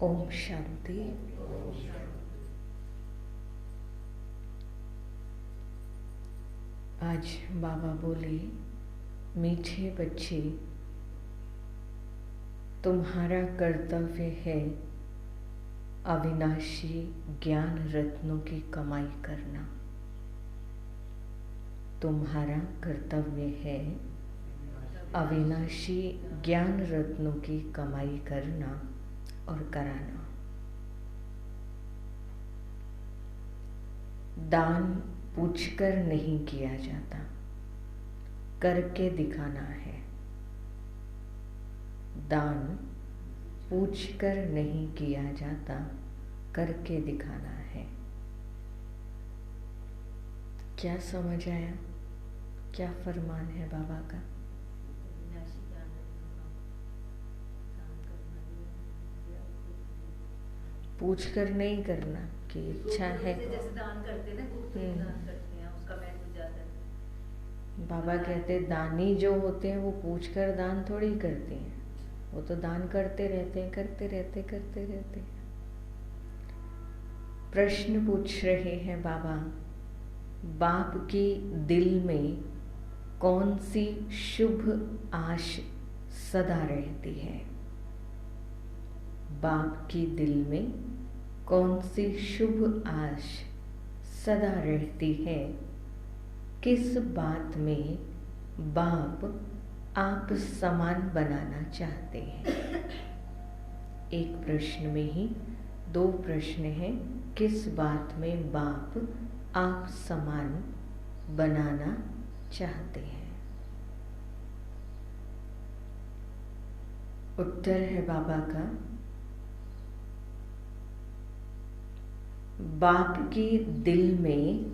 ओम शांति। आज बाबा बोले, मीठे बच्चे, तुम्हारा कर्तव्य है अविनाशी ज्ञान रत्नों की कमाई करना। तुम्हारा कर्तव्य है अविनाशी ज्ञान रत्नों की कमाई करना और कराना। दान पूछकर नहीं किया जाता, करके दिखाना है। दान पूछकर नहीं किया जाता, करके दिखाना है। क्या समझ आया? क्या फरमान है बाबा का? पूछकर नहीं करना कि इच्छा है। जैसे दान करते ना, दान करते हैं, उसका महत्व ज्यादा है। बाबा कहते दानी जो होते हैं वो पूछकर दान थोड़ी करते हैं, वो तो दान करते रहते हैं, करते रहते। प्रश्न पूछ रहे हैं बाबा, बाप की दिल में कौन सी शुभ आश सदा रहती है? बाप की दिल में कौन सी शुभ आश सदा रहती है? किस बात में बाप आप समान बनाना चाहते हैं? एक प्रश्न में ही दो प्रश्न हैं। किस बात में बाप आप समान बनाना चाहते हैं? उत्तर है बाबा का, बाप की दिल में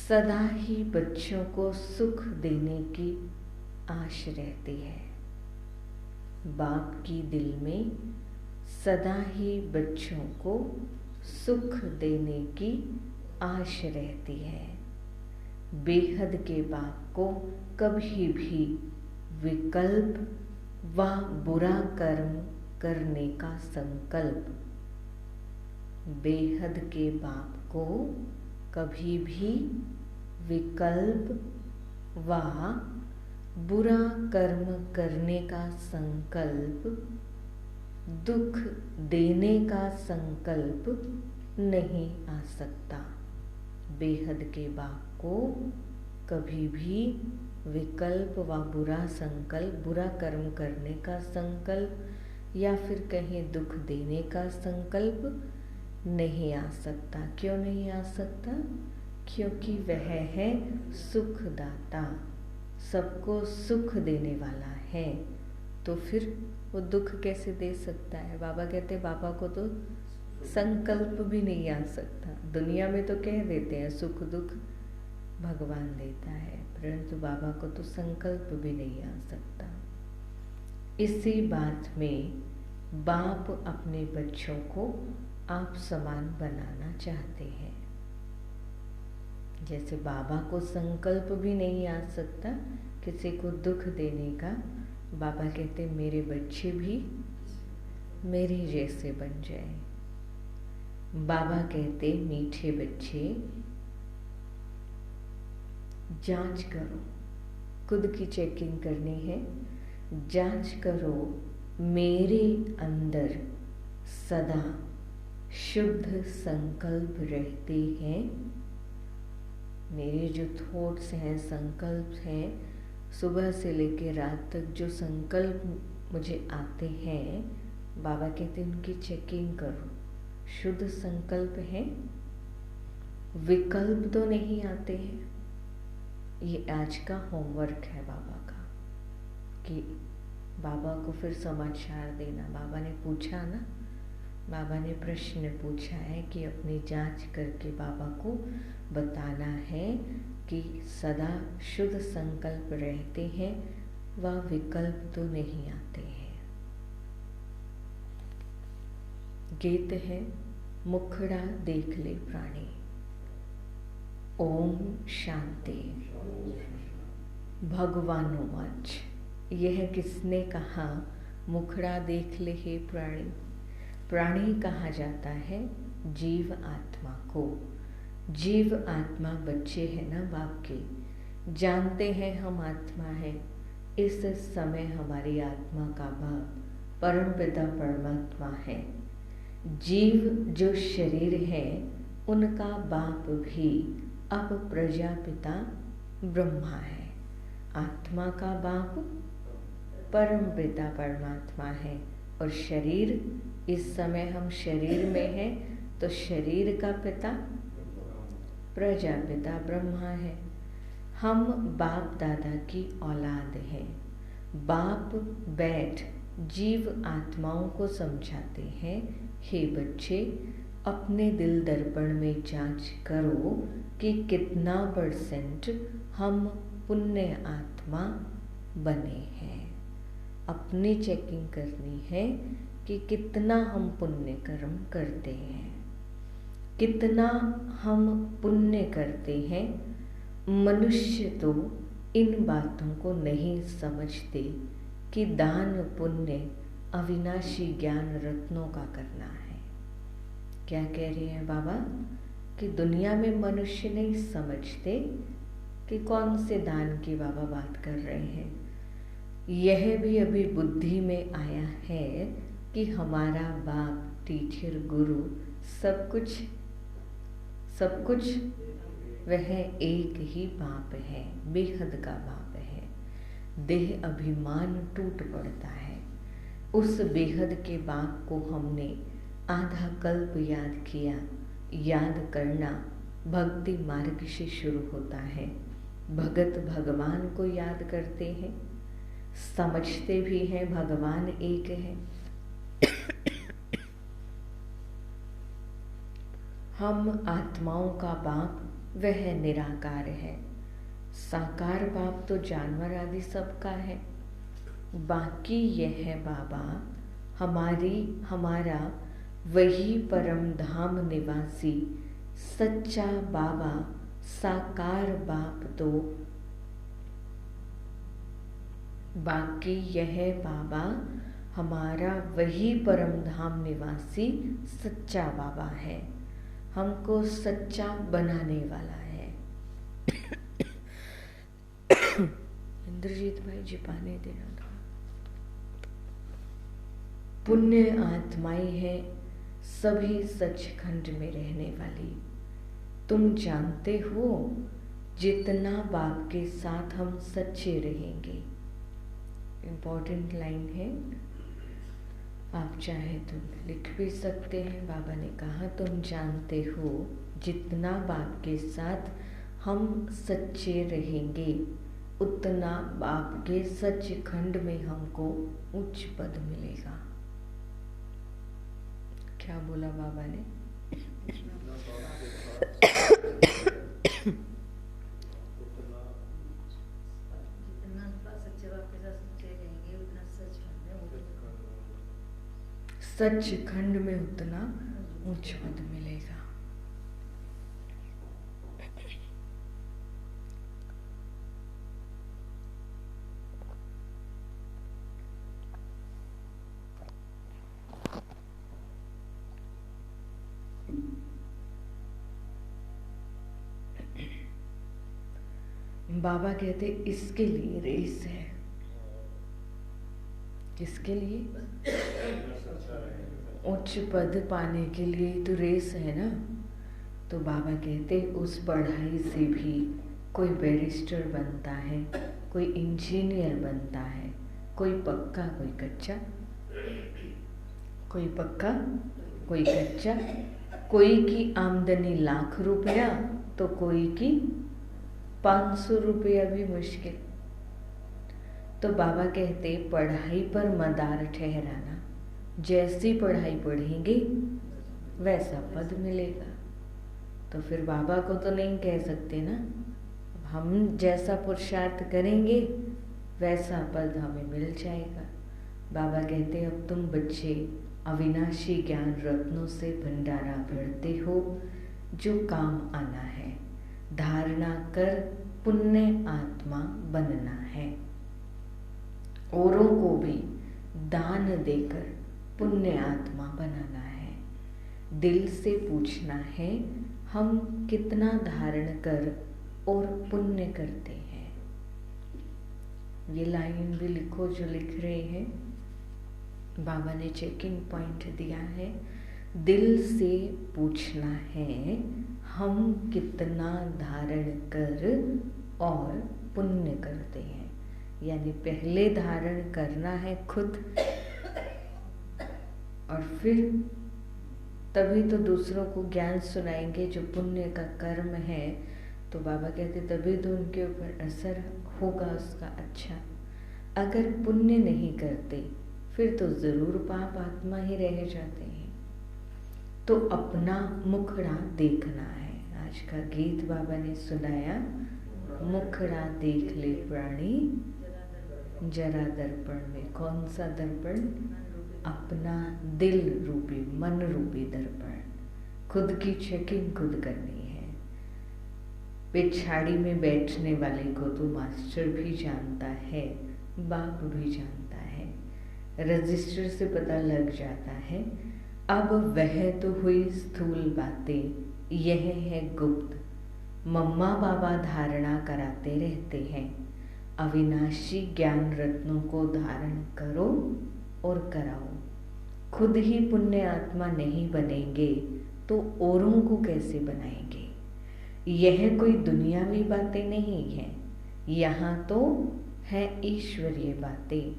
सदा ही बच्चों को सुख देने की आश रहती है। बाप की दिल में सदा ही बच्चों को सुख देने की आश रहती है। बेहद के बाप को कभी भी विकल्प व बुरा कर्म करने का संकल्प, बेहद के बाप को कभी भी विकल्प व बुरा कर्म करने का संकल्प, दुख देने का संकल्प नहीं आ सकता। बेहद के बाप को कभी भी विकल्प व बुरा संकल्प, बुरा कर्म करने का संकल्प या फिर कहीं दुख देने का संकल्प नहीं आ सकता। क्यों नहीं आ सकता? क्योंकि वह है सुखदाता, सबको सुख देने वाला है। तो फिर वो दुख कैसे दे सकता है? बाबा कहते बाबा को तो संकल्प भी नहीं आ सकता। दुनिया में तो कह देते हैं सुख दुख भगवान देता है, परंतु बाबा को तो संकल्प भी नहीं आ सकता। इसी बात में बाप अपने बच्चों को आप समान बनाना चाहते हैं। जैसे बाबा को संकल्प भी नहीं आ सकता किसी को दुख देने का, बाबा कहते मेरे बच्चे भी मेरे जैसे बन जाए। बाबा कहते मीठे बच्चे, जांच करो, खुद की चेकिंग करनी है। जांच करो मेरे अंदर सदा शुद्ध संकल्प रहते हैं। मेरे जो थॉट्स हैं, संकल्प हैं, सुबह से लेकर रात तक जो संकल्प मुझे आते हैं, बाबा कहते हैं उनकी चेकिंग करो। शुद्ध संकल्प है, विकल्प तो नहीं आते हैं। ये आज का होमवर्क है बाबा का कि बाबा को फिर समाचार देना। बाबा ने पूछा ना, बाबा ने प्रश्न पूछा है कि अपनी जांच करके बाबा को बताना है कि सदा शुद्ध संकल्प रहते हैं व विकल्प तो नहीं आते हैं। गीत है, मुखड़ा देख ले प्राणी। ओम शांति। भगवानुवाच, यह किसने कहा मुखड़ा देख ले हे प्राणी? प्राणी कहा जाता है जीव आत्मा को। जीव आत्मा बच्चे हैं ना बाप के, जानते हैं हम आत्मा है। इस समय हमारी आत्मा का बाप परमपिता परमात्मा है। जीव जो शरीर है उनका बाप भी अब प्रजापिता ब्रह्मा है। आत्मा का बाप परमपिता परमात्मा है और शरीर, इस समय हम शरीर में हैं तो शरीर का पिता प्रजापिता ब्रह्मा है। हम बाप दादा की औलाद हैं। बाप बैठ जीव आत्माओं को समझाते हैं, हे बच्चे अपने दिल दर्पण में जांच करो कि कितना % हम पुण्य आत्मा बने हैं। अपनी चेकिंग करनी है कि कितना हम पुण्य कर्म करते हैं, कितना हम पुण्य करते हैं। मनुष्य तो इन बातों को नहीं समझते कि दान पुण्य अविनाशी ज्ञान रत्नों का करना है। क्या कह रहे हैं बाबा कि दुनिया में मनुष्य नहीं समझते कि कौन से दान की बाबा बात कर रहे हैं। यह भी अभी बुद्धि में आया है कि हमारा बाप, टीचर, गुरु सब कुछ वह एक ही बाप है, बेहद का बाप है। देह अभिमान टूट पड़ता है। उस बेहद के बाप को हमने आधा कल्प याद किया। याद करना भक्ति मार्ग से शुरू होता है। भगत भगवान को याद करते हैं, समझते भी हैं भगवान एक है। हम आत्माओं का बाप वह निराकार है। साकार बाप तो जानवर आदि सबका है। बाकी यह है बाबा हमारा वही परम धाम निवासी सच्चा बाबा, साकार बाप तो बाकी यह बाबा हमारा वही परम धाम निवासी सच्चा बाबा है। हमको सच्चा बनाने वाला है। इंद्रजीत भाई जी पानी देना था। पुण्य आत्माएं हैं सभी सचखंड में रहने वाली। तुम जानते हो जितना बाप के साथ हम सच्चे रहेंगे। इम्पोर्टेंट लाइन है, आप चाहे तो लिख भी सकते हैं। बाबा ने कहा तुम जानते हो जितना बाप के साथ हम सच्चे रहेंगे उतना बाप के सचखंड में हमको उच्च पद मिलेगा। क्या बोला बाबा ने? सचखंड में उतना उच्च पद मिलेगा। बाबा कहते इसके लिए रेस है। किसके लिए? उच्च पद पाने के लिए तो रेस है ना। तो बाबा कहते उस पढ़ाई से भी कोई बैरिस्टर बनता है, कोई इंजीनियर बनता है, कोई पक्का कोई कच्चा, कोई पक्का कोई कच्चा। कोई की आमदनी लाख रुपया तो कोई की 500 रुपया भी मुश्किल। तो बाबा कहते पढ़ाई पर मदार ठहराना, जैसी पढ़ाई पढ़ेंगे वैसा पद मिलेगा। तो फिर बाबा को तो नहीं कह सकते ना, हम जैसा पुरुषार्थ करेंगे वैसा पद हमें मिल जाएगा। बाबा कहते अब तुम बच्चे अविनाशी ज्ञान रत्नों से भंडारा भरते हो, जो काम आना है। धारणा कर पुण्य आत्मा बनना है। औरों को भी दान देकर पुण्य आत्मा बनाना है। दिल से पूछना है हम कितना धारण कर और पुण्य करते हैं। ये लाइन भी लिखो जो लिख रहे हैं, बाबा ने चेकिंग पॉइंट दिया है। दिल से पूछना है हम कितना धारण कर और पुण्य करते हैं। यानी पहले धारण करना है खुद, और फिर तभी तो दूसरों को ज्ञान सुनाएंगे जो पुण्य का कर्म है। तो बाबा कहते तभी तो उनके ऊपर असर होगा उसका अच्छा। अगर पुण्य नहीं करते फिर तो जरूर पाप आत्मा ही रह जाते हैं। तो अपना मुखड़ा देखना है। आज का गीत बाबा ने सुनाया, मुखड़ा देख ले प्राणी जरा दर्पण में। कौन सा दर्पण? अपना दिल रूपी मन रूपी दर्पण। खुद की चेकिंग खुद करनी है। पिछाड़ी में बैठने वाले को तो मास्टर भी जानता है, बाप भी जानता है, रजिस्टर से पता लग जाता है। अब वह तो हुई स्थूल बातें, यह है गुप्त। मम्मा बाबा धारणा कराते रहते हैं। अविनाशी ज्ञान रत्नों को धारण करो और कराओ। खुद ही पुण्य आत्मा नहीं बनेंगे तो औरों को कैसे बनाएंगे? यह कोई दुनियावी बातें नहीं है, यहाँ तो है ईश्वरीय बातें।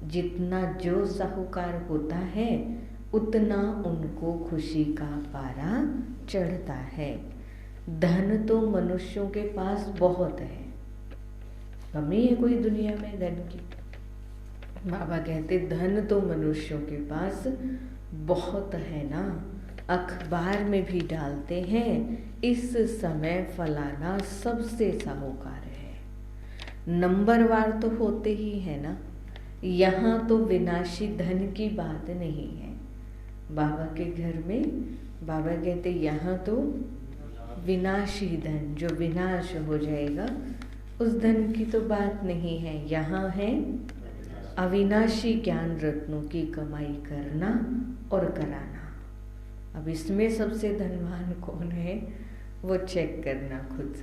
जितना जो साहूकार होता है उतना उनको खुशी का पारा चढ़ता है। धन तो मनुष्यों के पास बहुत है, कमी है कोई दुनिया में धन की? बाबा कहते धन तो मनुष्यों के पास बहुत है ना। अखबार में भी डालते हैं इस समय फलाना सबसे साहूकार है। नंबरवार तो होते ही है ना। यहाँ तो विनाशी धन की बात नहीं है। बाबा के घर में बाबा कहते यहाँ तो विनाशी धन, जो विनाश हो जाएगा उस धन की तो बात नहीं है। यहाँ है अविनाशी ज्ञान रत्नों की कमाई करना और कराना। अब इसमें सबसे धनवान कौन है वो चेक करना खुद।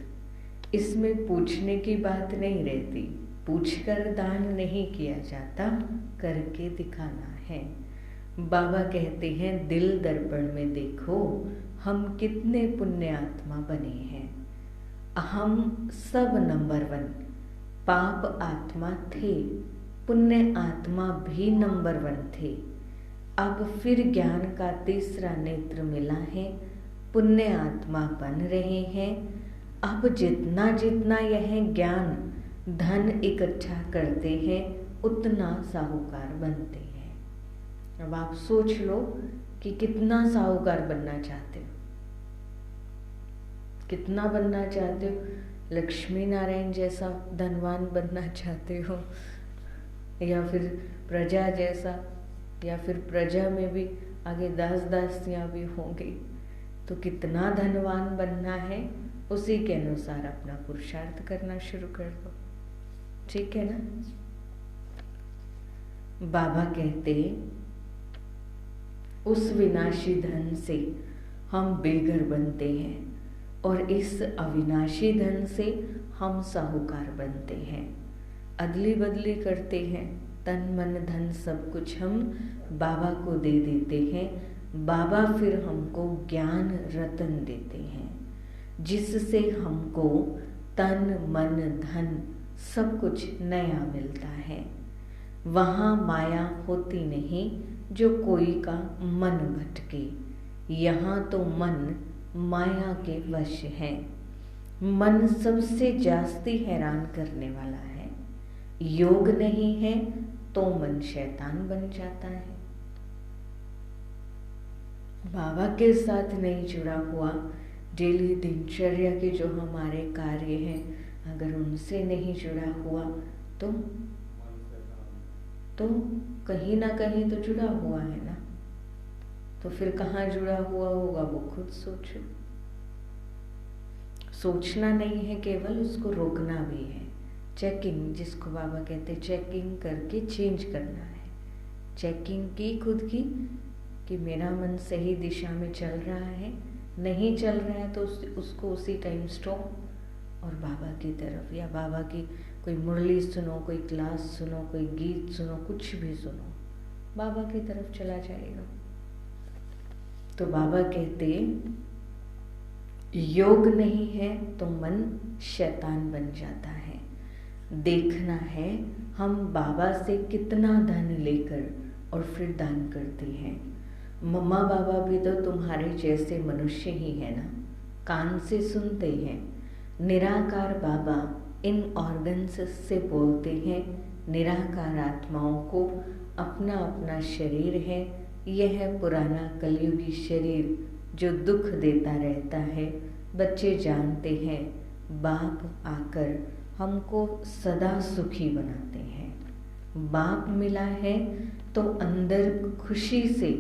इसमें पूछने की बात नहीं रहती, पूछकर दान नहीं किया जाता, करके दिखाना है। बाबा कहते हैं दिल दर्पण में देखो हम कितने पुण्य आत्मा बने हैं। हम सब नंबर 1 पाप आत्मा थे, पुण्य आत्मा भी नंबर 1 थे। अब फिर ज्ञान का तीसरा नेत्र मिला है, पुण्य आत्मा बन रहे हैं। अब जितना जितना यह ज्ञान धन इकट्ठा करते हैं उतना साहूकार बनते हैं। अब आप सोच लो कि कितना साहूकार बनना चाहते हो, कितना बनना चाहते हो? लक्ष्मी नारायण जैसा धनवान बनना चाहते हो, या फिर प्रजा जैसा, या फिर प्रजा में भी आगे दास दासियां भी होंगी। तो कितना धनवान बनना है उसी के अनुसार अपना पुरुषार्थ करना शुरू कर दो। ठीक है ना? बाबा कहते उस विनाशी धन से हम बेघर बनते हैं और इस अविनाशी धन से हम साहूकार बनते हैं। अदली बदली करते हैं, तन मन धन सब कुछ हम बाबा को दे देते हैं। बाबा फिर हमको ज्ञान रतन देते हैं जिससे हमको तन मन धन सब कुछ नया मिलता है। वहाँ माया होती नहीं जो कोई का मन भटके। यहाँ तो मन माया के वश है। मन सबसे जास्ती हैरान करने वाला है। योग नहीं है तो मन शैतान बन जाता है। बाबा के साथ नहीं जुड़ा हुआ, डेली दिनचर्या के जो हमारे कार्य हैं अगर उनसे नहीं जुड़ा हुआ तो कहीं ना कहीं तो जुड़ा हुआ है ना। तो फिर कहाँ जुड़ा हुआ होगा वो खुद सोचो। सोचना नहीं है केवल, उसको रोकना भी है। चेकिंग, जिसको बाबा कहते चेकिंग करके चेंज करना है। चेकिंग की खुद की कि मेरा मन सही दिशा में चल रहा है, नहीं चल रहा है तो उसको उसी टाइम स्टॉप और बाबा की तरफ, या बाबा की कोई मुरली सुनो, कोई क्लास सुनो, कोई गीत सुनो, कुछ भी सुनो, बाबा की तरफ चला जाएगा। तो बाबा कहते योग नहीं है तो मन शैतान बन जाता है। देखना है हम बाबा से कितना धन लेकर और फिर दान करते हैं। मम्मा बाबा भी तो तुम्हारे जैसे मनुष्य ही है ना, कान से सुनते हैं। निराकार बाबा इन ऑर्गन्स से बोलते हैं। निराकार आत्माओं को अपना अपना शरीर है। यह है पुराना कलयुगी शरीर जो दुख देता रहता है। बच्चे जानते हैं बाप आकर हमको सदा सुखी बनाते हैं। बाप मिला है तो अंदर खुशी से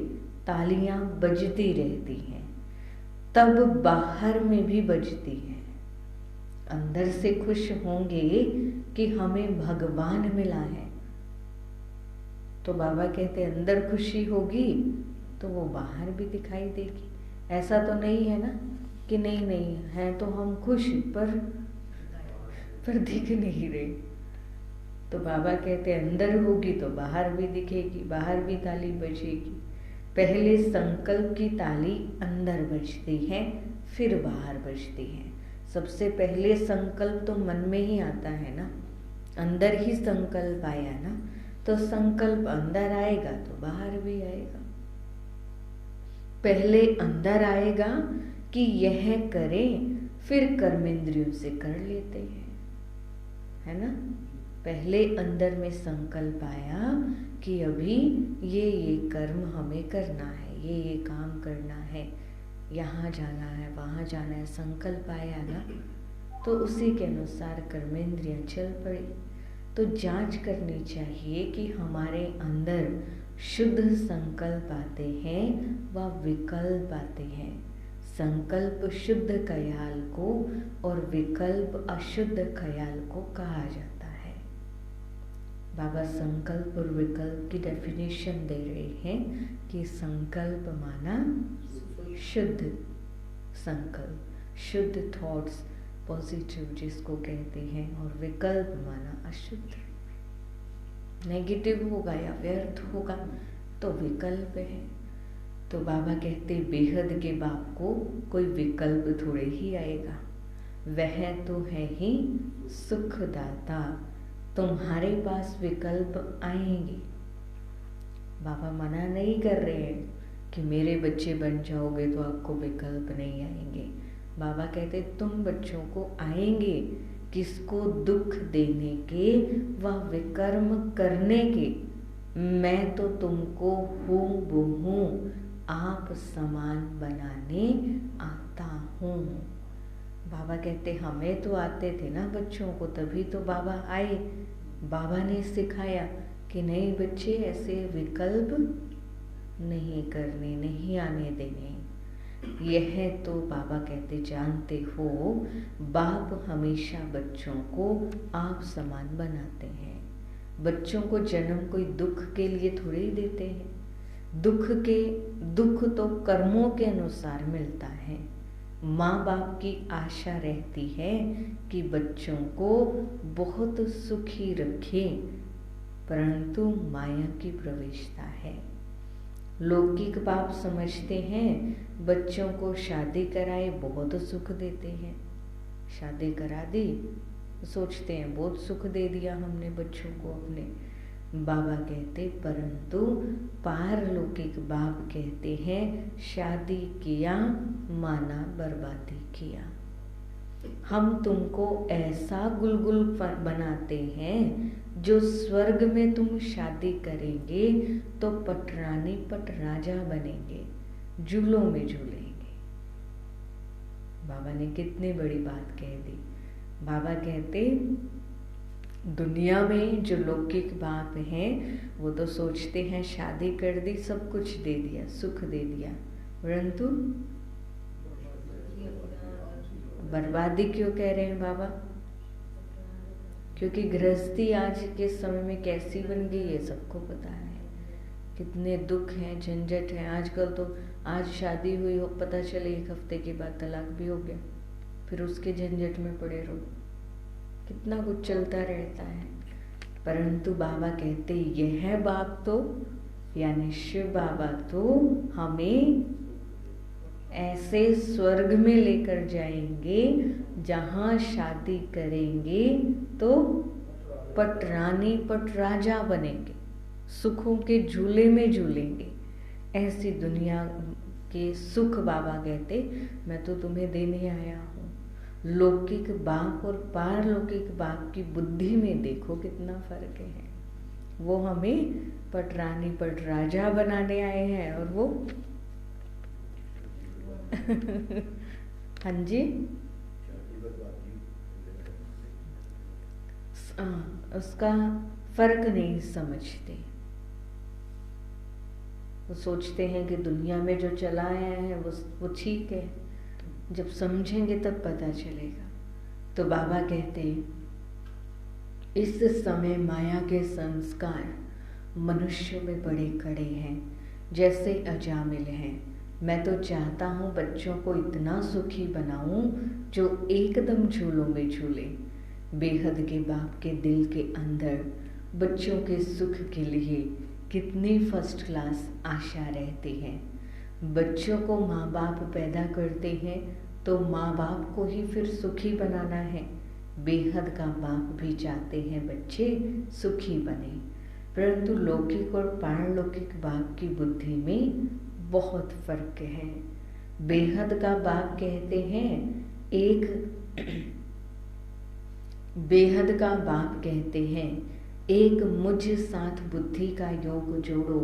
तालियां बजती रहती हैं, तब बाहर में भी बजती हैं। अंदर से खुश होंगे कि हमें भगवान मिला है, तो बाबा कहते अंदर खुशी होगी तो वो बाहर भी दिखाई देगी। ऐसा तो नहीं है ना कि नहीं है तो हम खुश पर दिख नहीं रहे। तो बाबा कहते अंदर होगी तो बाहर भी दिखेगी, बाहर भी ताली बजेगी। पहले संकल्प की ताली अंदर बजती है, फिर बाहर बजती है। सबसे पहले संकल्प तो मन में ही आता है ना, अंदर ही संकल्प आया ना, तो संकल्प अंदर आएगा तो बाहर भी आएगा। पहले अंदर आएगा कि यह करें, फिर कर्मेंद्रियों से कर लेते हैं, है ना। पहले अंदर में संकल्प आया कि अभी ये कर्म हमें करना है, ये काम करना है, यहाँ जाना है, वहाँ जाना है, संकल्प आया ना, तो उसी के अनुसार कर्मेंद्रियाँ चल पड़ी। तो जांच करनी चाहिए कि हमारे अंदर शुद्ध संकल्प आते हैं व विकल्प आते हैं। संकल्प शुद्ध ख्याल को और विकल्प अशुद्ध ख्याल को कहा जाता है। बाबा संकल्प और विकल्प की डेफिनेशन दे रहे हैं कि संकल्प माना शुद्ध संकल्प, शुद्ध थॉट्स, पॉजिटिव जिसको कहते हैं, और विकल्प माना अशुद्ध, नेगेटिव होगा या व्यर्थ होगा तो विकल्प है। तो बाबा कहते बेहद के बाप को कोई विकल्प थोड़े ही आएगा, वह तो है ही सुखदाता। तुम्हारे पास विकल्प आएंगे। बाबा मना नहीं कर रहे हैं कि मेरे बच्चे बन जाओगे तो आपको विकल्प नहीं आएंगे। बाबा कहते तुम बच्चों को आएंगे, किसको दुख देने के व विकर्म करने के। मैं तो तुमको हूबहू आप समान बनाने आता हूँ। बाबा कहते हमें तो आते थे ना बच्चों को, तभी तो बाबा आए। बाबा ने सिखाया कि नहीं बच्चे, ऐसे विकल्प नहीं करने, नहीं आने देने। यह तो बाबा कहते जानते हो, बाप हमेशा बच्चों को आप समान बनाते हैं। बच्चों को जन्म कोई दुख के लिए थोड़े ही देते हैं। दुख तो कर्मों के अनुसार मिलता है। माँ बाप की आशा रहती है कि बच्चों को बहुत सुखी रखें, परंतु माया की प्रवेशता है। लौकिक बाप समझते हैं बच्चों को शादी कराए बहुत सुख देते हैं। शादी करा दी, सोचते हैं बहुत सुख दे दिया हमने बच्चों को अपने। बाबा कहते परंतु पारलौकिक बाप कहते हैं शादी किया माना बर्बादी किया। हम तुमको ऐसा गुलगुल बनाते हैं जो स्वर्ग में तुम शादी करेंगे तो पटरानी पट राजा बनेंगे, झूलों में झूलेंगे। बाबा ने कितनी बड़ी बात कह दी। बाबा कहते दुनिया में जो लौकिक बाप हैं वो तो सोचते हैं शादी कर दी, सब कुछ दे दिया, सुख दे दिया, परंतु बर्बादी क्यों कह रहे हैं बाबा? क्योंकि गृहस्थी आज के समय में कैसी बन गई है सबको पता है। कितने दुख हैं, झंझट हैं। आजकल तो आज शादी हुई हो, पता चले 1 हफ्ते के बाद तलाक भी हो गया, फिर उसके झंझट में पड़े रहो, कितना कुछ चलता रहता है। परंतु बाबा कहते यह बाप तो यानी शिव बाबा तो हमें ऐसे स्वर्ग में लेकर जाएंगे जहाँ शादी करेंगे तो पटरानी पटराजा बनेंगे, सुखों के झूले में झूलेंगे। ऐसी दुनिया के सुख बाबा कहते मैं तो तुम्हें देने आया हूँ। लौकिक बाप और पारलौकिक बाप की बुद्धि में देखो कितना फर्क है। वो हमें पटरानी पटराजा बनाने आए हैं और वो हाँ जी, उसका फर्क नहीं समझते। वो सोचते हैं कि दुनिया में जो चला आया है वो ठीक है, जब समझेंगे तब पता चलेगा। तो बाबा कहते इस समय माया के संस्कार मनुष्यों में बड़े कड़े हैं, जैसे अजामिल हैं। मैं तो चाहता हूँ बच्चों को इतना सुखी बनाऊं जो एकदम झूलों में झूले। बेहद के बाप के दिल के अंदर बच्चों के सुख के लिए कितनी फर्स्ट क्लास आशा रहती है। बच्चों को माँ बाप पैदा करते हैं तो माँ बाप को ही फिर सुखी बनाना है। बेहद का बाप भी चाहते हैं बच्चे सुखी बने, परंतु लौकिक और पारलौकिक बाप की बुद्धि में बहुत फर्क है। बेहद का बाप कहते हैं बेहद का बाप कहते हैं एक मुझ साथ बुद्धि का योग जोड़ो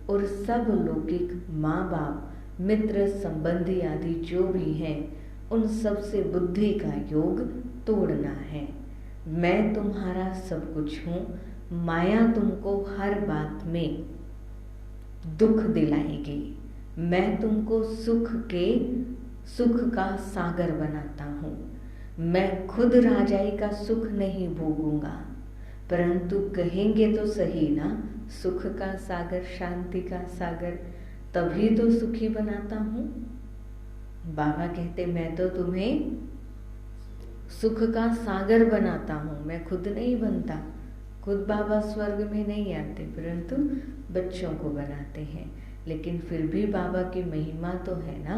और सब लौकिक माँ बाप मित्र संबंधी आदि जो भी हैं उन सब से बुद्धि का योग तोड़ना है। मैं तुम्हारा सब कुछ हूँ। माया तुमको हर बात में दुख दिलाएगी। मैं तुमको सुख का सागर बनाता हूँ। मैं खुद राजाई का सुख नहीं भोगूंगा, परंतु कहेंगे तो सही ना, सुख का सागर, शांति का सागर, तभी तो सुखी बनाता हूँ। बाबा कहते मैं तो तुम्हें सुख का सागर बनाता हूँ, मैं खुद नहीं बनता। खुद बाबा स्वर्ग में नहीं आते, परंतु बच्चों को बनाते हैं। लेकिन फिर भी बाबा की महिमा तो है ना,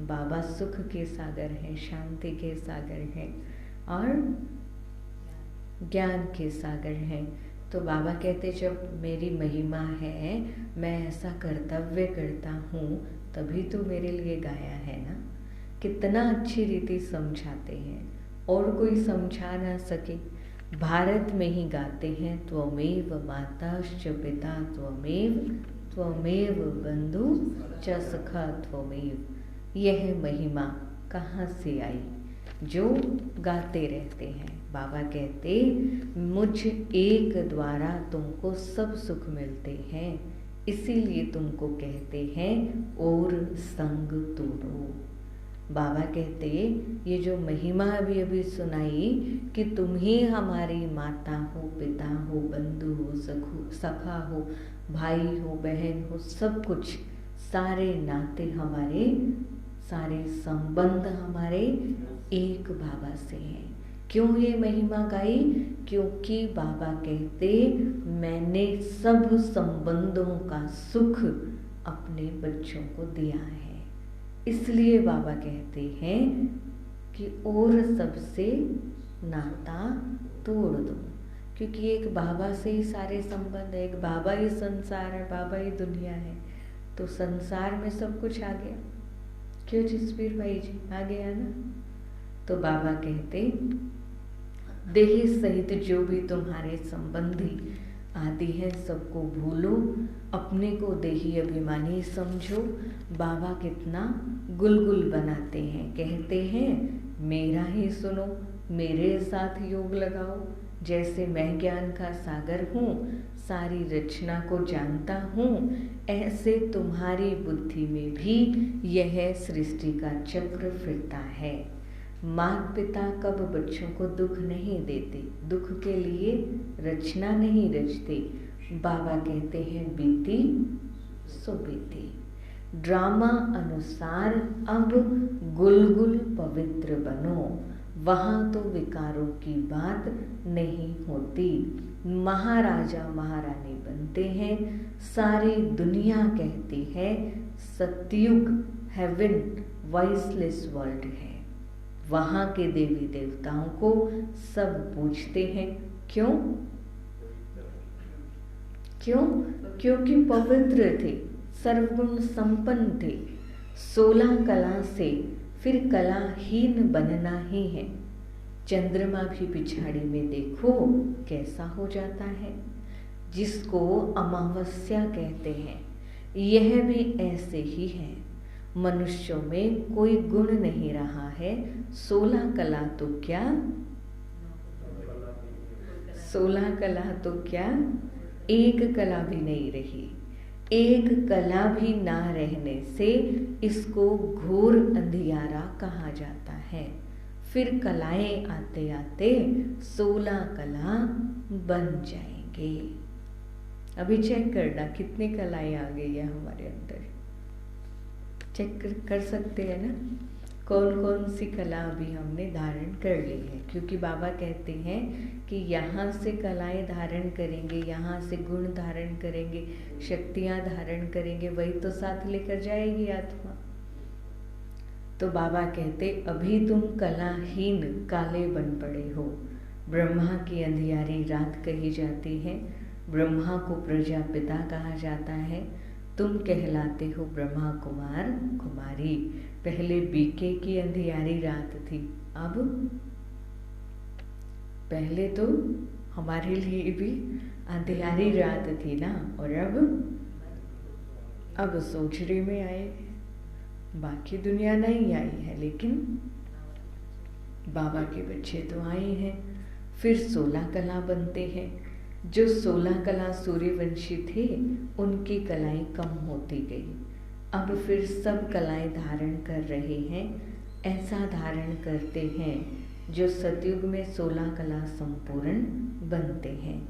बाबा सुख के सागर हैं, शांति के सागर हैं और ज्ञान के सागर हैं। तो बाबा कहते जब मेरी महिमा है, मैं ऐसा कर्तव्य करता हूँ, तभी तो मेरे लिए गाया है ना। कितना अच्छी रीति समझाते हैं और कोई समझा ना सके। भारत में ही गाते हैं त्वमेव माताश्च पिता त्वमेव बंधु च सखा त्वमेव। यह महिमा कहाँ से आई जो गाते रहते हैं। बाबा कहते मुझ एक द्वारा तुमको सब सुख मिलते हैं, इसीलिए तुमको कहते हैं और संग तोड़ो। बाबा कहते ये जो महिमा अभी सुनाई कि तुम ही हमारी माता हो, पिता हो, बंधु हो, सखा हो, भाई हो, बहन हो, सब कुछ, सारे नाते हमारे, सारे संबंध हमारे एक बाबा से हैं। क्यों ये महिमा गाई? क्योंकि बाबा कहते मैंने सब संबंधों का सुख अपने बच्चों को दिया है। इसलिए बाबा कहते हैं कि और सबसे नाता तोड़ दो, क्योंकि एक बाबा से ही सारे संबंध है, एक बाबा ही संसार है, बाबा ही दुनिया है। तो संसार में सब कुछ आ गया। क्यों जसवीर भाई जी, आ गया ना। तो बाबा कहते देह सहित जो भी तुम्हारे संबंधी आदि है सबको भूलो, अपने को देही अभिमानी समझो। बाबा कितना गुलगुल बनाते हैं, कहते हैं मेरा ही सुनो, मेरे साथ योग लगाओ। जैसे मैं ज्ञान का सागर हूँ, सारी रचना को जानता हूँ, ऐसे तुम्हारी बुद्धि में भी यह सृष्टि का चक्र फिरता है। माता पिता कब बच्चों को दुख नहीं देते, दुख के लिए रचना नहीं रचते। बाबा कहते हैं बीती सुबीती। ड्रामा अनुसार अब गुलगुल पवित्र बनो, वहाँ तो विकारों की बात नहीं होती। महाराजा महारानी बनते हैं, सारी दुनिया कहती है सतयुग हेवन वॉइसलेस वर्ल्ड है। वहाँ के देवी देवताओं को सब पूछते हैं, क्यों? क्योंकि पवित्र थे, सर्वगुण संपन्न थे। 16 कला से फिर कलाहीन बनना ही है। चंद्रमा भी पिछाड़ी में देखो कैसा हो जाता है, जिसको अमावस्या कहते हैं। यह भी ऐसे ही है। मनुष्यों में कोई गुण नहीं रहा है। 16 कला तो क्या, 16 कला तो क्या, एक कला भी नहीं रही। एक कला भी ना रहने से इसको घोर अंधियारा कहा जाता है। फिर कलाएं आते आते 16 कला बन जाएंगे। अभी चेक करना कितनी कलाएं आ गई है हमारे अंदर। चेक कर सकते हैं ना, कौन कौन सी कला अभी हमने धारण कर ली है। क्योंकि बाबा कहते हैं कि यहाँ से कलाएं धारण करेंगे, यहाँ से गुण धारण करेंगे, शक्तियाँ धारण करेंगे, वही तो साथ लेकर जाएगी आत्मा। तो बाबा कहते अभी तुम कलाहीन काले बन पड़े हो। ब्रह्मा की अंधियारी रात कही जाती है, ब्रह्मा को प्रजापिता कहा जाता है। तुम कहलाते हो ब्रह्मा कुमार कुमारी। पहले बीके की अंधियारी रात थी, अब पहले तो हमारे लिए भी अंधियारी रात थी ना, और अब सोचने में आए। बाकी दुनिया नहीं आई है, लेकिन बाबा के बच्चे तो आए हैं। फिर 16 कला बनते हैं। जो 16 कला सूर्यवंशी थे उनकी कलाएं कम होती गई। अब फिर सब कलाएं धारण कर रहे हैं। ऐसा धारण करते हैं जो सतयुग में 16 कला संपूर्ण बनते हैं।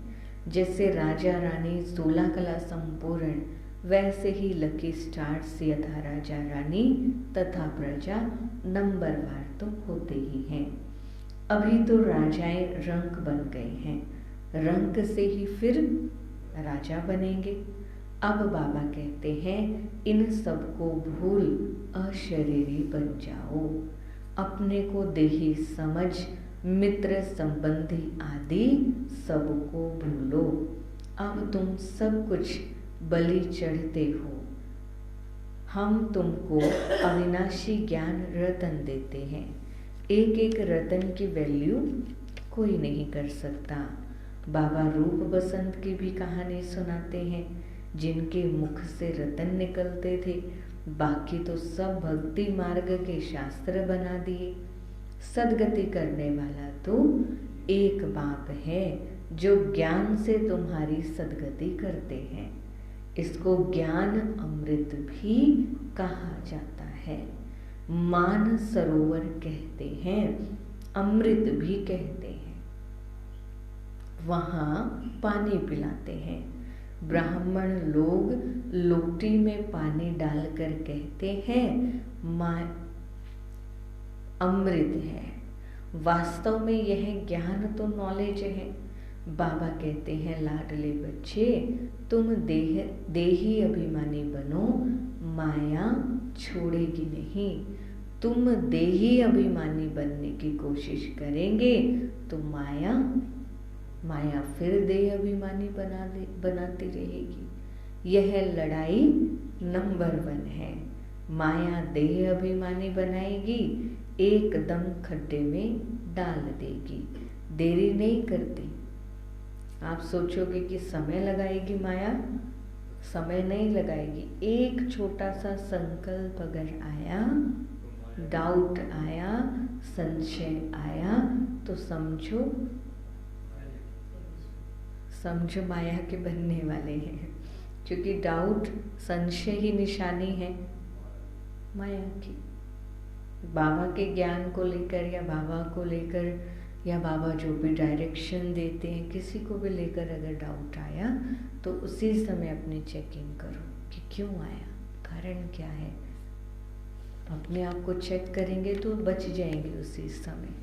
जैसे राजा रानी 16 कला संपूर्ण, वैसे ही लकी स्टार्स यथा राजा रानी तथा प्रजा नंबरवार तो होते ही हैं। अभी तो राजाएं रंक बन गए हैं, रंक से ही फिर राजा बनेंगे। अब बाबा कहते हैं इन सबको भूल अशरीरी बन जाओ। अपने को देही समझ, मित्र संबंधी आदि सबको भूलो। अब तुम सब कुछ बलि चढ़ते हो। हम तुमको अविनाशी ज्ञान रतन देते हैं। एक एक रतन की वैल्यू कोई नहीं कर सकता। बाबा रूप बसंत की भी कहानी सुनाते हैं, जिनके मुख से रतन निकलते थे। बाकी तो सब भक्ति मार्ग के शास्त्र बना दिए। सदगति करने वाला तो एक बाप है जो ज्ञान से तुम्हारी सदगति करते हैं। इसको ज्ञान अमृत भी कहा जाता है। मान सरोवर कहते हैं, अमृत भी कहते हैं। वहाँ पानी पिलाते हैं। ब्राह्मण लोग लोटी में पानी डालकर कहते हैं माँ अमृत है। वास्तव में यह ज्ञान तो नॉलेज है। बाबा कहते हैं लाडले बच्चे, तुम देही अभिमानी बनो, माया छोड़ेगी नहीं। तुम देही अभिमानी बनने की कोशिश करेंगे तो माया फिर देह अभिमानी बनाती रहेगी। यह लड़ाई नंबर 1 है। माया देह अभिमानी बनाएगी, एकदम खड्डे में डाल देगी। देरी नहीं करती। आप सोचोगे कि समय लगाएगी माया, समय नहीं लगाएगी। एक छोटा सा संकल्प अगर आया, डाउट आया, संशय आया, तो समझो माया के बनने वाले हैं। क्योंकि डाउट, संशय ही निशानी है माया की। बाबा के ज्ञान को लेकर या बाबा को लेकर या बाबा जो भी डायरेक्शन देते हैं, किसी को भी लेकर अगर डाउट आया तो उसी समय अपनी चेकिंग करो। कि क्यों आया, कारण क्या है। अपने आप को चेक करेंगे तो बच जाएंगे उसी समय।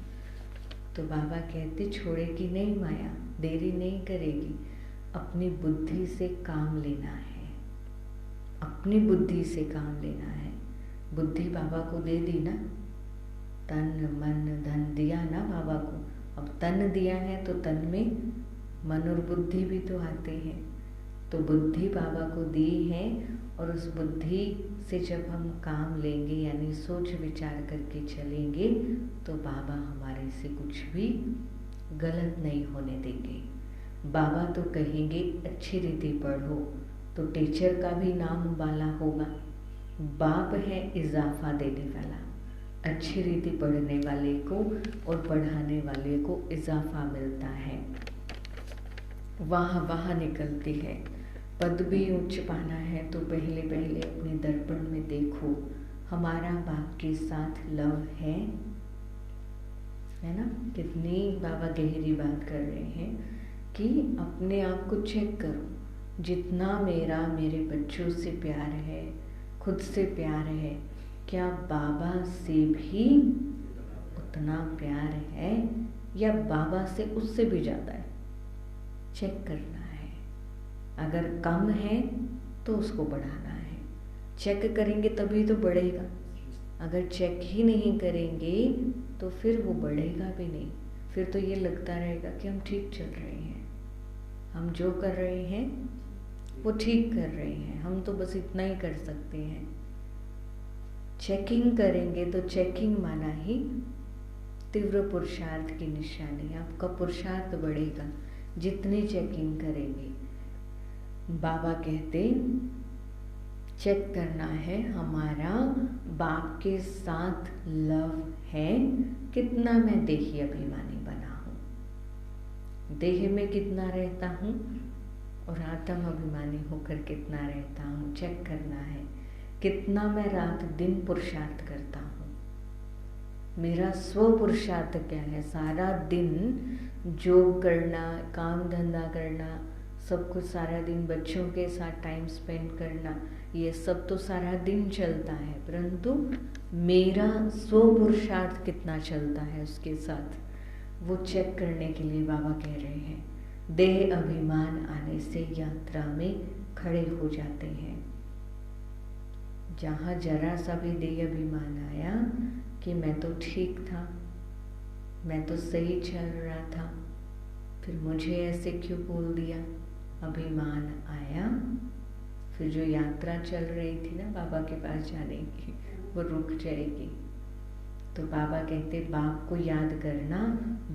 तो बाबा कहते छोड़ेगी नहीं माया, देरी नहीं करेगी, अपनी बुद्धि से काम लेना है, अपनी बुद्धि से काम लेना है। बुद्धि बाबा को दे दी ना, तन मन धन दिया ना बाबा को, अब तन दिया है तो तन में मन और बुद्धि भी तो आते हैं। तो बुद्धि बाबा को दी है और उस बुद्धि से जब हम काम लेंगे यानी सोच विचार करके चलेंगे तो बाबा हमारे से कुछ भी गलत नहीं होने देंगे। बाबा तो कहेंगे अच्छी रीति पढ़ो, तो टीचर का भी नाम वाला होगा। बाप है इजाफा देने वाला, अच्छी रीति पढ़ने वाले को और पढ़ाने वाले को इजाफा मिलता है, वाह निकलती है। पद भी ऊंच पाना है तो पहले पहले अपने दर्पण में देखो, हमारा बाप के साथ लव है ना। कितनी बाबा गहरी बात कर रहे हैं कि अपने आप को चेक करो, जितना मेरा मेरे बच्चों से प्यार है, खुद से प्यार है, क्या बाबा से भी उतना प्यार है या बाबा से उससे भी ज़्यादा है। चेक करना है, अगर कम है तो उसको बढ़ाना है। चेक करेंगे तभी तो बढ़ेगा, अगर चेक ही नहीं करेंगे तो फिर वो बढ़ेगा भी नहीं। फिर तो ये लगता रहेगा कि हम ठीक चल रहे हैं, हम जो कर रहे हैं वो ठीक कर रहे हैं, हम तो बस इतना ही कर सकते हैं। चेकिंग करेंगे तो चेकिंग माना ही तीव्र पुरुषार्थ की निशानी, आपका पुरुषार्थ बढ़ेगा जितनी चेकिंग करेंगे। बाबा कहते चेक करना है हमारा बाप के साथ लव है, कितना मैं देही अभिमानी बना हूँ, देह में कितना रहता हूँ और आत्म अभिमानी होकर कितना रहता हूँ। चेक करना है कितना मैं रात दिन पुरुषार्थ करता हूँ, मेरा स्व पुरुषार्थ क्या है। सारा दिन जॉब करना, काम धंधा करना, सब कुछ सारा दिन बच्चों के साथ टाइम स्पेंड करना, ये सब तो सारा दिन चलता है, परंतु मेरा स्व पुरुषार्थ कितना चलता है उसके साथ, वो चेक करने के लिए बाबा कह रहे हैं। देह अभिमान आने से यात्रा में खड़े हो जाते हैं। जहाँ जरा सा भी देह अभिमान आया कि मैं तो ठीक था, मैं तो सही चल रहा था, फिर मुझे ऐसे क्यों बोल दिया, अभिमान आया, फिर जो यात्रा चल रही थी ना बाबा के पास जाने की, वो रुक जाएगी। तो बाबा कहते बाप को याद करना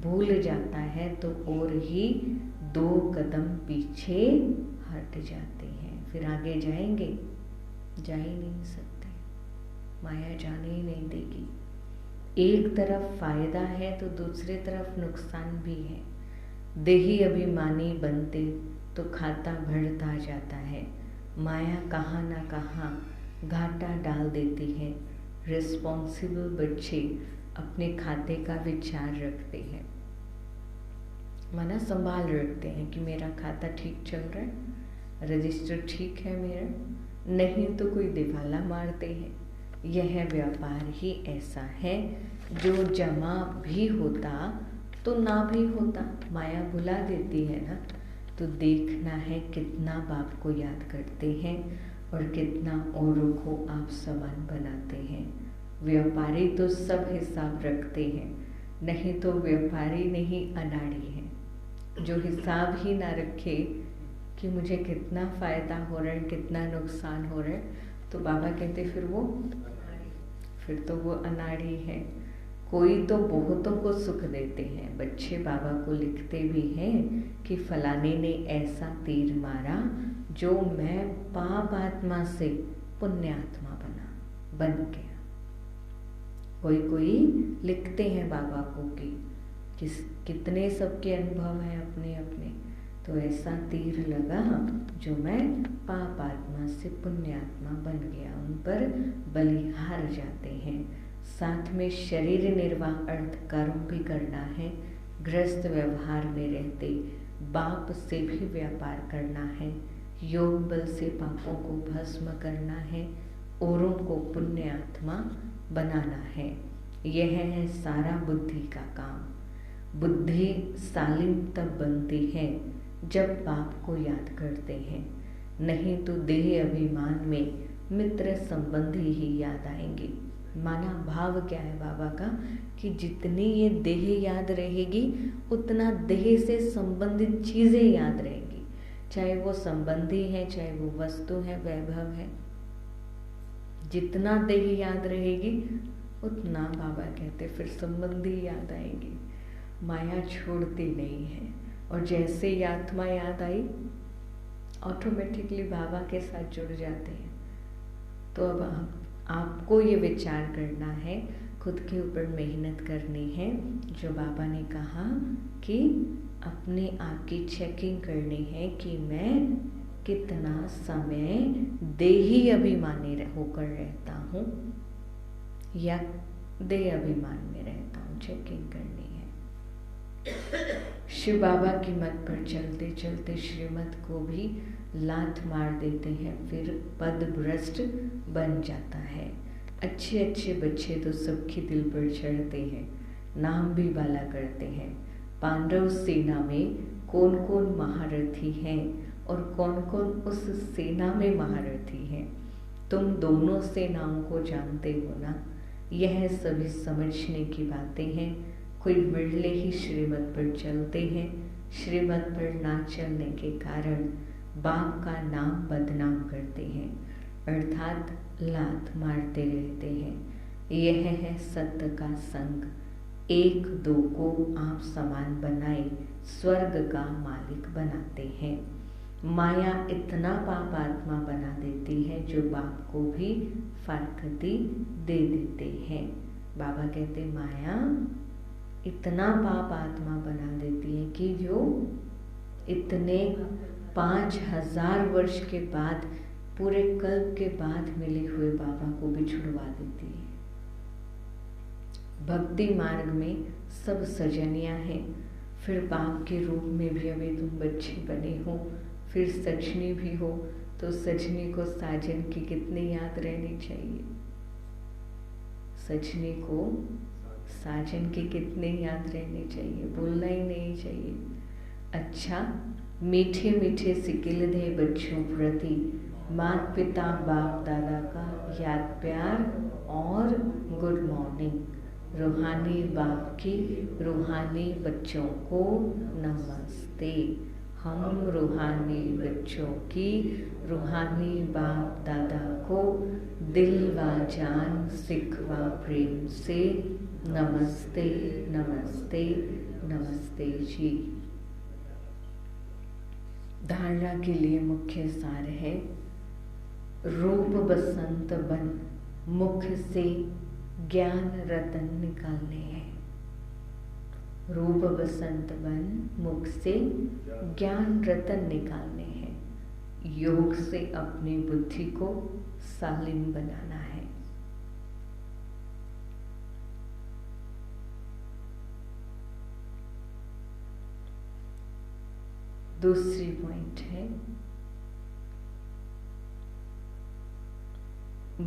भूल जाता है तो और ही 2 कदम पीछे हट जाते हैं, फिर आगे जाएंगे, जा ही नहीं सकते, माया जाने ही नहीं देगी। एक तरफ फायदा है तो दूसरी तरफ नुकसान भी है। देही अभिमानी बनते तो खाता बढ़ता जाता है, माया कहाँ ना कहाँ घाटा डाल देती है। रिस्पॉन्सिबल बच्चे अपने खाते का विचार रखते हैं, माना संभाल रखते हैं कि मेरा खाता ठीक चल रहा है, रजिस्टर ठीक है मेरा, नहीं तो कोई दिवाला मारते हैं। यह व्यापार ही ऐसा है जो जमा भी होता तो ना भी होता, माया भुला देती है ना। तो देखना है कितना बाप को याद करते हैं और कितना औरों को आप समान बनाते हैं। व्यापारी तो सब हिसाब रखते हैं, नहीं तो व्यापारी नहीं अनाड़ी है। जो हिसाब ही ना रखे कि मुझे कितना फ़ायदा हो रहा है, कितना नुकसान हो रहा है, तो बाबा कहते फिर तो वो अनाड़ी है। कोई तो बहुतों को सुख देते हैं। बच्चे बाबा को लिखते भी हैं कि फलाने ने ऐसा तीर मारा जो मैं पाप आत्मा से पुण्य आत्मा बन गया। कोई लिखते हैं बाबा को कि कितने सबके अनुभव हैं अपने अपने, तो ऐसा तीर लगा जो मैं पाप आत्मा से पुण्य आत्मा बन गया। उन पर बलिहार जाते हैं। साथ में शरीर निर्वाह अर्थ कर्म भी करना है। गृहस्थ व्यवहार में रहते बाप से भी व्यापार करना है। योग बल से पापों को भस्म करना है, औरों को पुण्य आत्मा बनाना है। यह है सारा बुद्धि का काम। बुद्धि सालिम तब बनती है जब बाप को याद करते हैं, नहीं तो देह अभिमान में मित्र संबंधी ही याद आएंगे। माना भाव क्या है बाबा का कि जितनी ये देह याद रहेगी उतना देह से संबंधित चीजें याद रहेगी, चाहे वो संबंधी है, चाहे वो वस्तु है, वैभव है। जितना देह याद रहेगी उतना बाबा कहते फिर संबंधी याद आएंगे। माया छोड़ती नहीं है, और जैसे ही आत्मा याद आई ऑटोमेटिकली बाबा के साथ जुड़ जाते हैं। तो अब आपको ये विचार करना है, खुद के ऊपर मेहनत करनी है। जो बाबा ने कहा कि अपने आप की चेकिंग करनी है कि मैं कितना समय देही अभिमानी होकर रहता हूँ या देह अभिमान में रहता हूँ, चेकिंग करनी है। शिव बाबा की मत पर चलते चलते श्रीमत को भी लात मार देते हैं, फिर पद भ्रष्ट बन जाता है। अच्छे अच्छे बच्चे तो सबके दिल पर चढ़ते हैं, नाम भी वाला करते हैं। पांडव सेना में कौन कौन महारथी हैं और कौन कौन उस सेना में महारथी हैं, तुम दोनों सेनाओं को जानते हो ना। यह सभी समझने की बातें हैं। कोई बिरले ही श्रीमत पर चलते हैं, श्रीमत पर ना चलने के कारण बाप का नाम बदनाम करते हैं, अर्थात लात मारते रहते हैं। यह है सत्य का संग। एक दो को आप समान बनाए स्वर्ग का मालिक बनाते हैं। माया इतना पाप आत्मा बना देती है जो बाप को भी फारकती दे देते हैं। बाबा कहते माया इतना पाप आत्मा बना देती है कि जो इतने 5000 वर्ष के बाद, पूरे कल्प के बाद मिले हुए बाबा को भी छुड़वा देती है। भक्ति मार्ग में सब सजनियां हैं, फिर बाप के रूप में भी अभी तुम बच्चे बने हो, फिर सजनी भी हो, तो सजनी को साजन की कितनी याद रहनी चाहिए। सजनी को साजन की कितनी याद रहनी चाहिए, भूलना ही नहीं चाहिए। अच्छा, मीठे मीठे सिकिल दे बच्चों प्रति माता पिता बाप दादा का याद प्यार और गुड मॉर्निंग। रूहानी बाप की रूहानी बच्चों को नमस्ते। हम रूहानी बच्चों की रूहानी बाप दादा को दिल व जान सिख व प्रेम से नमस्ते नमस्ते नमस्ते जी। धारणा के लिए मुख्य सार है, रूप बसंत बन मुख से ज्ञान रतन निकालने हैं। रूप बसंत बन मुख से ज्ञान रतन निकालने हैं। योग से अपनी बुद्धि को सालिम बनाना है। दूसरी पॉइंट है,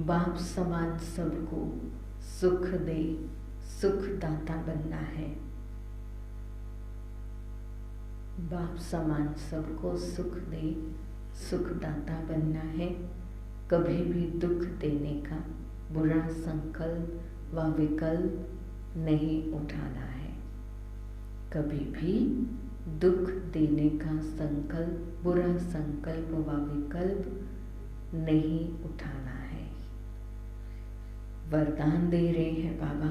बाप समान सबको सुख दे, सुखदाता बनना है। बाप समान सबको सुख दे, सुखदाता बनना है। कभी भी दुख देने का बुरा संकल्प व विकल्प नहीं उठाना है। कभी भी दुख देने का संकल्प, बुरा संकल्प व विकल्प नहीं उठाना है। वरदान दे रहे हैं बाबा,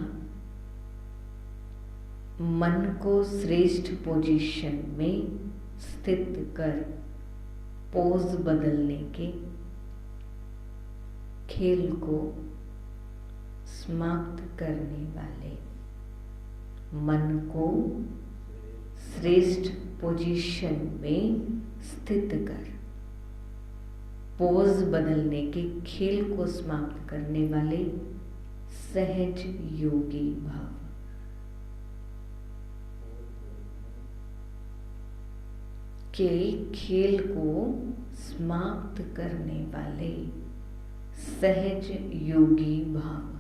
मन को श्रेष्ठ पोजीशन में स्थित कर पोज बदलने के खेल को समाप्त करने वाले, मन को श्रेष्ठ पोजीशन में स्थित कर पोज बदलने के खेल को समाप्त करने वाले सहज योगी भाव। के खेल को समाप्त करने वाले सहज योगी भाव।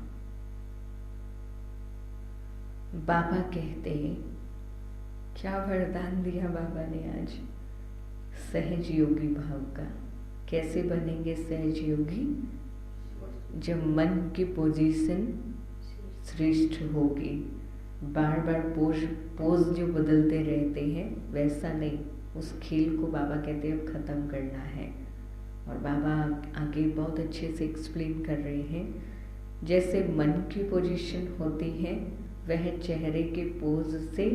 बाबा कहते, क्या वरदान दिया बाबा ने आज, सहज योगी भाव का। कैसे बनेंगे सहज योगी? जब मन की पोजीशन श्रेष्ठ होगी। बार बार पोज जो बदलते रहते हैं वैसा नहीं, उस खेल को बाबा कहते हैं ख़त्म करना है। और बाबा आगे बहुत अच्छे से एक्सप्लेन कर रहे हैं, जैसे मन की पोजीशन होती है वह चेहरे के पोज से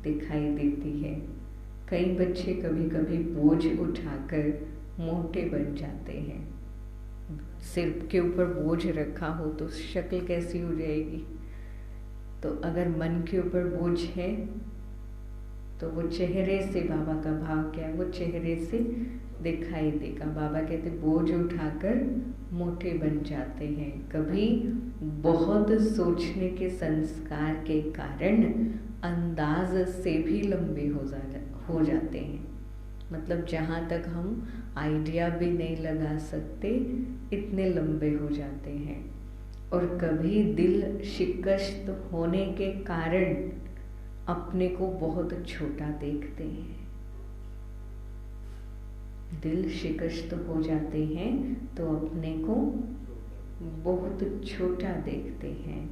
दिखाई देती है। कई बच्चे कभी कभी बोझ उठाकर मोटे बन जाते हैं। सिर के ऊपर बोझ रखा हो तो शक्ल कैसी हो जाएगी। तो अगर मन के ऊपर बोझ है तो वो चेहरे से, बाबा का भाव क्या है, वो चेहरे से दिखाई देगा। बाबा कहते बोझ उठाकर मोटे बन जाते हैं। कभी बहुत सोचने के संस्कार के कारण अंदाज से भी लंबे हो जाते हैं। मतलब जहाँ तक हम आइडिया भी नहीं लगा सकते इतने लंबे हो जाते हैं। और कभी दिल शिकस्त होने के कारण अपने को बहुत छोटा देखते हैं। दिल शिकस्त हो जाते हैं तो अपने को बहुत छोटा देखते हैं।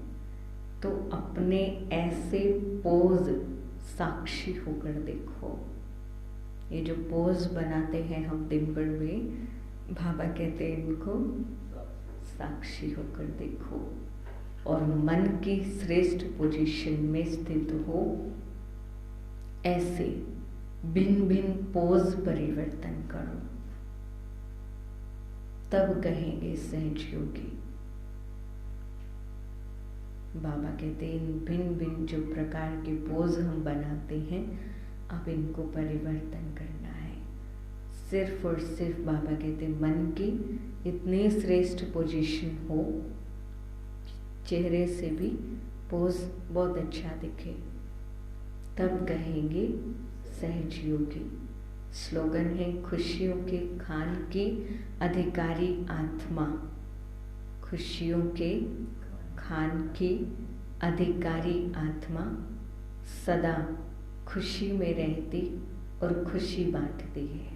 तो अपने ऐसे पोज साक्षी होकर देखो। ये जो पोज बनाते हैं हम दिन भर में, बाबा कहते हैं इनको साक्षी होकर देखो। और मन की श्रेष्ठ पोजीशन में स्थित हो। ऐसे भिन्न भिन्न पोज परिवर्तन करो, तब कहेंगे सहज योगी। बाबा कहते हैं इन भिन्न भिन्न जो प्रकार के पोज हम बनाते हैं, अब इनको परिवर्तन करना है। सिर्फ और सिर्फ बाबा कहते मन की इतनी श्रेष्ठ पोजीशन हो, चेहरे से भी पोज बहुत अच्छा दिखे, तब कहेंगे सहज योगी। स्लोगन है खुशियों के खान की अधिकारी आत्मा। खुशियों के खान की अधिकारी आत्मा सदा खुशी में रहती और खुशी बांटती है।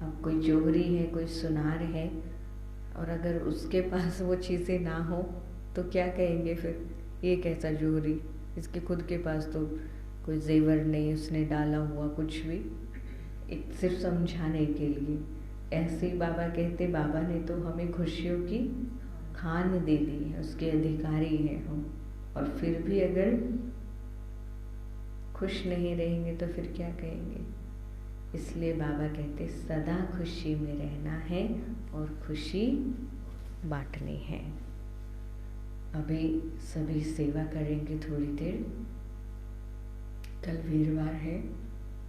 अब कोई जोहरी है, कोई सुनार है, और अगर उसके पास वो चीज़ें ना हो तो क्या कहेंगे फिर, ये कैसा जोहरी, इसके खुद के पास तो कोई जेवर नहीं, उसने डाला हुआ कुछ भी, एक सिर्फ समझाने के लिए। ऐसे ही बाबा कहते, बाबा ने तो हमें खुशियों की खान दे दी है, उसके अधिकारी हैं हम, और फिर भी अगर खुश नहीं रहेंगे तो फिर क्या कहेंगे। इसलिए बाबा कहते सदा खुशी में रहना है और खुशी बांटनी है। अभी सभी सेवा करेंगे थोड़ी देर। कल वीरवार है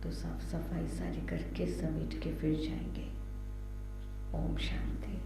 तो साफ सफाई सारी करके समेट के फिर जाएंगे। ओम शांति।